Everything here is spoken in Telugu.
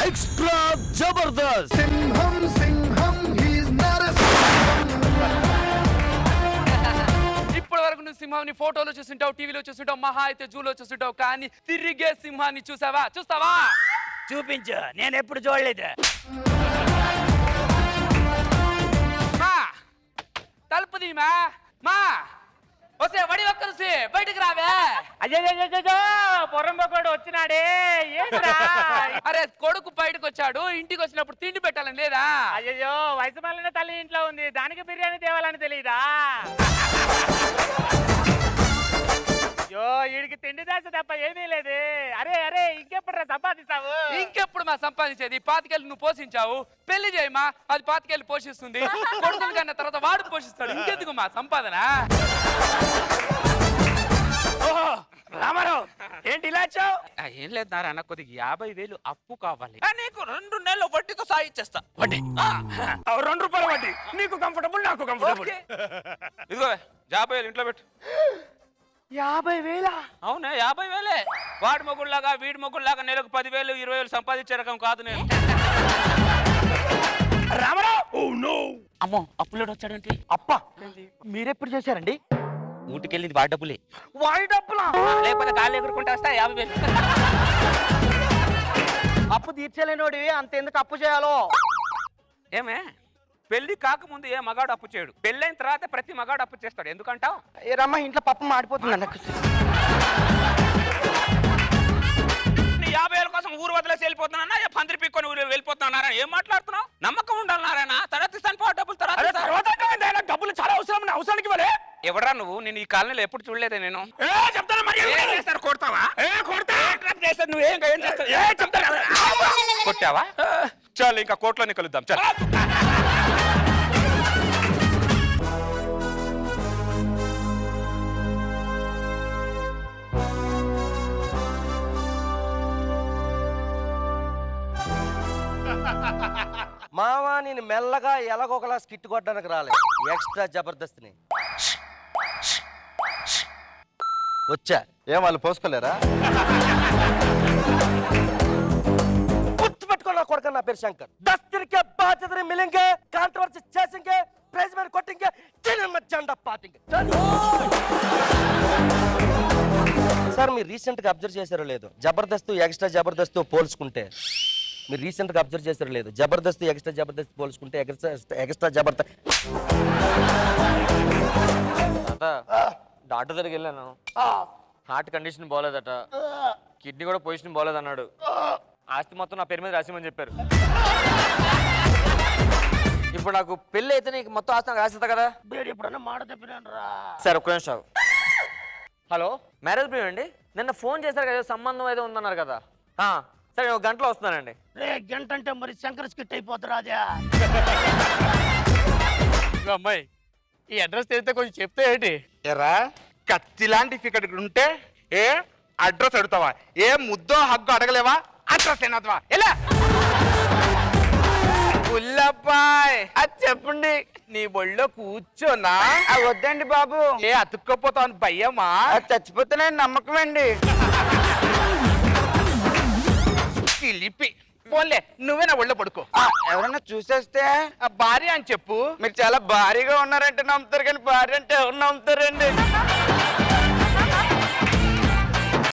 ఎక్స్ట్రా జబర్దస్త్ సింహం సింహం హీస్ నాట్ ఎ సింహం. ఇప్పటి వరకు నువ్వు సింహాన్ని ఫోటోలో చూస్తుంటావు, టీవీలో చూస్తుంటావు, మహా అయితే జూలో చూస్తుంటావు, కానీ తిరిగే సింహాన్ని చూస్తావా? చూపించు, నేను ఎప్పుడు చూడలేదు. తలుపు తీమా మా వస్తే వడి ఒక్కరుసి బయటకు రావే. అయ్యో పొరంబోకోడు వచ్చినాడే ఏంట్రా? అరే కొడుకు బయటకు వచ్చాడు, ఇంటికి వచ్చినప్పుడు తిండి పెట్టాలని లేదా? అయ్యో వయసు మళ్ళీ తల్లి ఇంట్లో ఉంది, దానికి బిర్యానీ తేవాలని తెలీదా? అయ్యో వీడికి తిండి దాస తప్ప ఏమీ లేదు. అరే ఇంకెప్పుడు సంపాదిస్తావు? ఇంకెప్పుడు మా సంపాదించేది? పాతికేళ్ళు నువ్వు పోషించావు, పెళ్లి చేయమా, అది పాతికేళ్ళు పోషిస్తుంది. కొడుకుని కన్నా తర్వాత వాడు పోషిస్తాడు, ఇంకెందుకు మా సంపాదన? రామారావు ఏంటి ఇలా వచ్చావు? ఏం లేదు నారాయణ, కొద్దిగా 50,000 అప్పు కావాలి. నీకు 2 నెలలు వడ్డీతో సాయిచ్చేస్తా. వడ్డీ 2 రూపాయల వడ్డీ, నీకు కంఫర్టబుల్, నాకు కంఫర్టబుల్. ఇదిగో 50,000 ఇంట్లో పెట్టు. 50,000? అవునే 50,000. వాడి మొగుళ్ళలాగా వీడి మొగుళ్ళలాగా నెలకు 10,000 20,000 సంపాదించే రకం కాదు నేను. రామారావు అమ్మో అప్పులోడు వచ్చాడంటే. అప్ప మీరెప్పుడు చేశారండి? ఊటికెళ్ళింది వాడి డబ్బులే. వాడి డబ్బులా? లేకపోతే గాలి ఎగురుకుంటా వస్తా 50,000. అప్పు తీర్చలేనోడివి అంతెందుకు అప్పు చేయాలో? ఏమే పెళ్లి కాకముందు ఏ మగాడు అప్పు చేయడు, పెళ్ళైన తర్వాత ప్రతి మగాడు అప్పు చేస్తాడు. ఎందుకంటావు? ఏ రమ్మ ఇంట్లో పప్పు మాడిపోతుంది నాకు. నీ 50,000 కోసం ఊరు వదిలేసి వెళ్ళిపోతున్నా, పందిరి పిక్కొని ఊరు వెళ్ళిపోతున్నారా? ఏం మాట్లాడుతున్నావు? నమ్మకం ఉండాలి నారాయణ. తర్వాత ఇస్తాను పో డబ్బులు, తర్వాత డబ్బులు చాలా అవసరం, అవసరానికి వలే. ఎవరా నువ్వు? నేను ఈ కాలనీలో ఎప్పుడు చూడలేదే నేను. చెప్తాను కొడతావా? నువ్వేం చెప్తాను. కొట్టావా? చాలు ఇంకా కోర్టులోనే కలుద్దాం. చాలు. మావా నేను మెల్లగా ఎలాగొకలా స్కిట్ కొట్టడానికి రాలేదు, ఎక్స్ట్రా జబర్దస్త్ని వచ్చా. ఏం వాళ్ళు పోసుకోలేరా? గుర్తుపెట్టుకున్నా కొడుకు, నా పేరు శంకర్. దస్తరికే బాధ్యతని మిలింగే, కాంట్రవర్సీ చేసింగే, ప్రైజ్ మ్యాన్ కొట్టింగే, జెండా పాతింగే. సార్ మీరు రీసెంట్ గా అబ్జర్వ్ చేశారో లేదు, జబర్దస్త్ ఎక్స్ట్రా జబర్దస్త్ పోల్చుకుంటే, మీరు రీసెంట్ గా అబ్జర్వ్ చేశారో లేదు, జబర్దస్త్ ఎక్స్ట్రా జబర్దస్త్ పోల్చుకుంటే ఎక్స్ట్రా జబర్దస్త్. డాక్టర్ దగ్గరికి వెళ్ళాను, హార్ట్ కండిషన్ బాగోలేదట, కిడ్నీ కూడా పొజిషన్ బాగోలేదన్నాడు. ఆస్తి మొత్తం నా పేరు మీద రాసిమని చెప్పారు. ఇప్పుడు నాకు పెళ్లి అయితే నీకు మొత్తం ఆస్తి నాకు రాసిస్తా కదా? ఎప్పుడన్నా మాట తప్పినాను రా. సరే ఒక్క నిమిషం. హలో మ్యారేజ్ బ్రో అండి, నిన్న ఫోన్ చేశారు కదా, సంబంధం ఏదో ఉందన్నారు కదా. సరే 1 గంటలో వస్తున్నానండి. గంట అంటే మరి శంకర్ స్కిట్ అయిపోతుంది రాజా. అమ్మాయి ఈ అడ్రస్ తెలిస్తే కొంచెం చెప్తే ఏంటి? ఎరా కత్తి లాంటి ఫికర్ ఉంటే ఏ అడ్రస్ అడుగుతావా? ఏ ముద్దో హగ్గు అడగలేవా? అడ్రస్ ఏనాదవా? ఎలా పుల్లబ్బాయ్ అది చెప్పండి, నీ ఒళ్ళో కూర్చోనా? వద్దండి బాబు, ఏ అతుక్కోపోతావు భయ్యమ్మా? చచ్చిపోతున్నాయి నమ్మకం అండి. చిలిపి పోన్లే, నువ్వే నా ఒళ్ళో పడుకో. ఎవరన్నా చూసేస్తే ఆ భార్య అని చెప్పు. మీరు చాలా భారీగా ఉన్నారంటే నమ్ముతారు, కానీ భార్య అంటే ఎవరు నమ్ముతారండి?